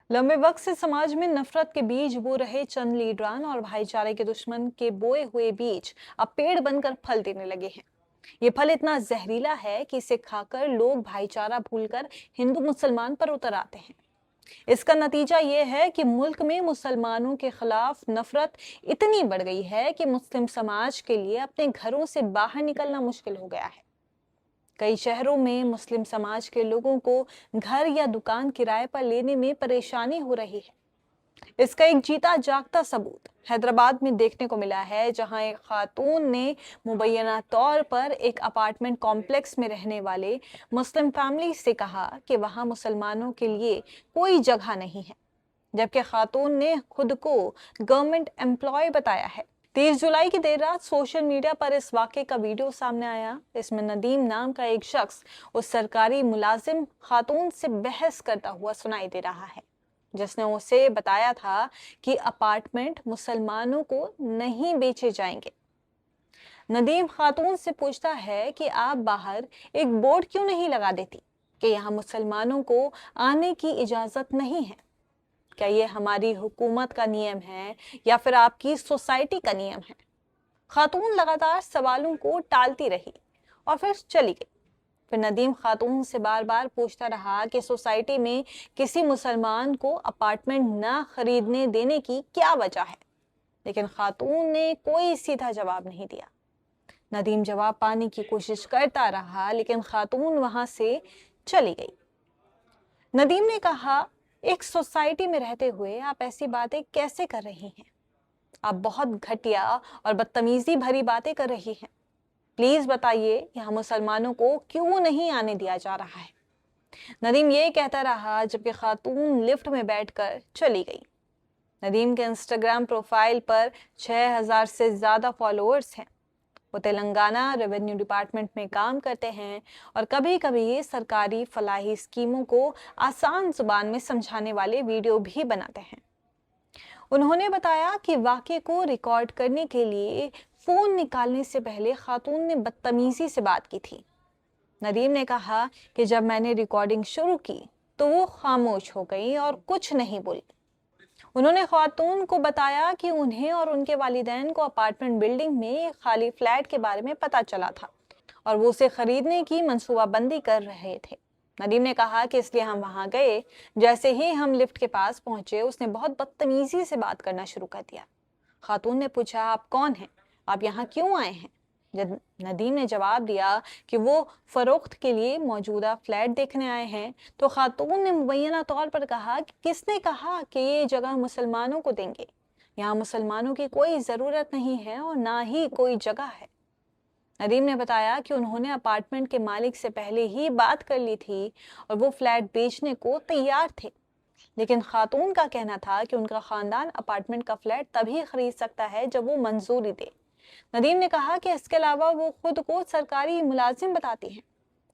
लंबे वक्त से समाज में नफरत के बीज बो रहे चंद लीडरान और भाईचारे के दुश्मन के बोए हुए बीज अब पेड़ बनकर फल देने लगे हैं। ये फल इतना जहरीला है कि इसे खाकर लोग भाईचारा भूलकर हिंदू मुसलमान पर उतर आते हैं। इसका नतीजा ये है कि मुल्क में मुसलमानों के खिलाफ नफरत इतनी बढ़ गई है कि मुस्लिम समाज के लिए अपने घरों से बाहर निकलना मुश्किल हो गया है। कई शहरों में मुस्लिम समाज के लोगों को घर या दुकान किराए पर लेने में परेशानी हो रही है। इसका एक जीता जागता सबूत हैदराबाद में देखने को मिला है, जहां एक खातून ने मुबैना तौर पर एक अपार्टमेंट कॉम्प्लेक्स में रहने वाले मुस्लिम फैमिली से कहा कि वहां मुसलमानों के लिए कोई जगह नहीं है, जबकि खातून ने खुद को गवर्नमेंट एम्प्लॉय बताया है। 30 जुलाई की देर रात सोशल मीडिया पर इस वाक़े का वीडियो सामने आया। इसमें नदीम नाम का एक शख्स उस सरकारी मुलाजिम खातून से बहस करता हुआ सुनाई दे रहा है, जिसने उसे बताया था कि अपार्टमेंट मुसलमानों को नहीं बेचे जाएंगे। नदीम खातून से पूछता है कि आप बाहर एक बोर्ड क्यों नहीं लगा देती कि यहाँ मुसलमानों को आने की इजाजत नहीं है। क्या ये हमारी हुकूमत का नियम है या फिर आपकी सोसाइटी का नियम है? खातून लगातार सवालों को टालती रही और फिर चली गई। फिर नदीम खातून से बार बार पूछता रहा कि सोसाइटी में किसी मुसलमान को अपार्टमेंट ना खरीदने देने की क्या वजह है, लेकिन खातून ने कोई सीधा जवाब नहीं दिया। नदीम जवाब पाने की कोशिश करता रहा, लेकिन खातून वहां से चली गई। नदीम ने कहा, एक सोसाइटी में रहते हुए आप ऐसी बातें कैसे कर रही हैं? आप बहुत घटिया और बदतमीजी भरी बातें कर रही हैं। प्लीज बताइए, यहाँ मुसलमानों को क्यों नहीं आने दिया जा रहा है? नदीम ये कहता रहा जबकि खातून लिफ्ट में बैठकर चली गई। नदीम के इंस्टाग्राम प्रोफाइल पर 6000 से ज्यादा फॉलोअर्स हैं। वो तेलंगाना रेवेन्यू डिपार्टमेंट में काम करते हैं और कभी कभी सरकारी फलाही स्कीमों को आसान जुबान में समझाने वाले वीडियो भी बनाते हैं। उन्होंने बताया कि वाक़े को रिकॉर्ड करने के लिए फोन निकालने से पहले खातून ने बदतमीजी से बात की थी। नदीम ने कहा कि जब मैंने रिकॉर्डिंग शुरू की तो वो खामोश हो गई और कुछ नहीं बोली। उन्होंने खातून को बताया कि उन्हें और उनके वालिदैन को अपार्टमेंट बिल्डिंग में एक खाली फ्लैट के बारे में पता चला था और वो उसे खरीदने की मंसूबाबंदी कर रहे थे। नदीम ने कहा कि इसलिए हम वहां गए। जैसे ही हम लिफ्ट के पास पहुंचे, उसने बहुत बदतमीजी से बात करना शुरू कर दिया। खातून ने पूछा, आप कौन हैं? आप यहाँ क्यों आए हैं? जब नदीम ने जवाब दिया कि वो फरोख्त के लिए मौजूदा फ्लैट देखने आए हैं, तो खातून ने मुबैना तौर पर कहा कि किसने कहा कि ये जगह मुसलमानों को देंगे? यहाँ मुसलमानों की कोई ज़रूरत नहीं है और ना ही कोई जगह है। नदीम ने बताया कि उन्होंने अपार्टमेंट के मालिक से पहले ही बात कर ली थी और वो फ्लैट बेचने को तैयार थे, लेकिन खातून का कहना था कि उनका खानदान अपार्टमेंट का फ्लैट तभी खरीद सकता है जब वो मंजूरी दे। नदीम ने कहा कि इसके अलावा वो खुद को सरकारी मुलाजिम बताती हैं,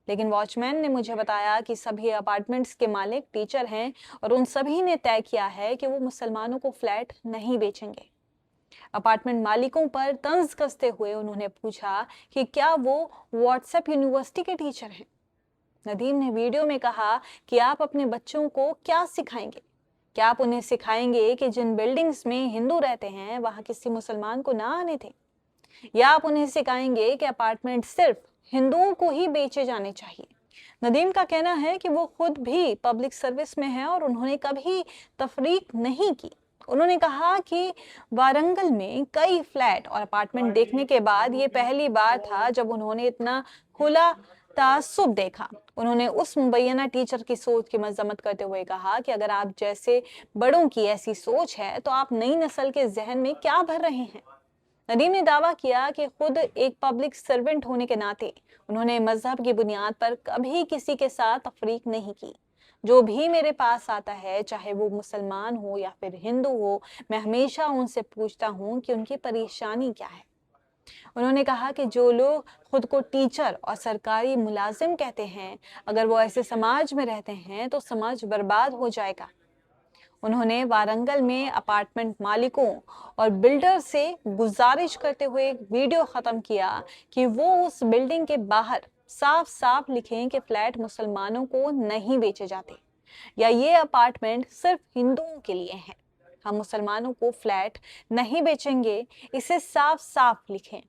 लेकिन वॉचमैन ने मुझे बताया कि सभी अपार्टमेंट्स के मालिक टीचर हैं और उन सभी ने तय किया है कि वो मुसलमानों को फ्लैट नहीं बेचेंगे। अपार्टमेंट मालिकों पर तंज कसते हुए उन्होंने पूछा कि क्या वो व्हाट्सएप यूनिवर्सिटी के टीचर हैं। नदीम ने वीडियो में कहा कि आप अपने बच्चों को क्या सिखाएंगे? क्या आप उन्हें सिखाएंगे कि जिन बिल्डिंग्स में हिंदू रहते हैं वहां किसी मुसलमान को ना आने दें, या आप उन्हें सिखाएंगे कि अपार्टमेंट सिर्फ हिंदुओं को ही बेचे जाने चाहिए? नदीम का कहना है कि वो खुद भी पब्लिक सर्विस में है और उन्होंने कभी तफरीक नहीं की। उन्होंने कहा कि वारंगल में कई फ्लैट और अपार्टमेंट देखने के बाद ये पहली बार था जब उन्होंने इतना खुला तासुब देखा। उन्होंने उस मुबैना टीचर की सोच की मजम्मत करते हुए कहा कि अगर आप जैसे बड़ों की ऐसी सोच है तो आप नई नस्ल के जहन में क्या भर रहे हैं? नदीम ने दावा किया कि खुद एक पब्लिक सर्वेंट होने के नाते उन्होंने मजहब की बुनियाद पर कभी किसी के साथ तफरीक नहीं की। जो भी मेरे पास आता है, चाहे वो मुसलमान हो या फिर हिंदू हो, मैं हमेशा उनसे पूछता हूँ कि उनकी परेशानी क्या है। उन्होंने कहा कि जो लोग खुद को टीचर और सरकारी मुलाजिम कहते हैं, अगर वो ऐसे समाज में रहते हैं तो समाज बर्बाद हो जाएगा। उन्होंने वारंगल में अपार्टमेंट मालिकों और बिल्डर से गुजारिश करते हुए वीडियो खत्म किया कि वो उस बिल्डिंग के बाहर साफ साफ लिखें कि फ्लैट मुसलमानों को नहीं बेचे जाते। یا یہ اپارٹمنٹ صرف ہندوؤں کے لیے ہے۔ ہم مسلمانوں کو فلیٹ نہیں بیچیں گے، اسے صاف صاف لکھیں۔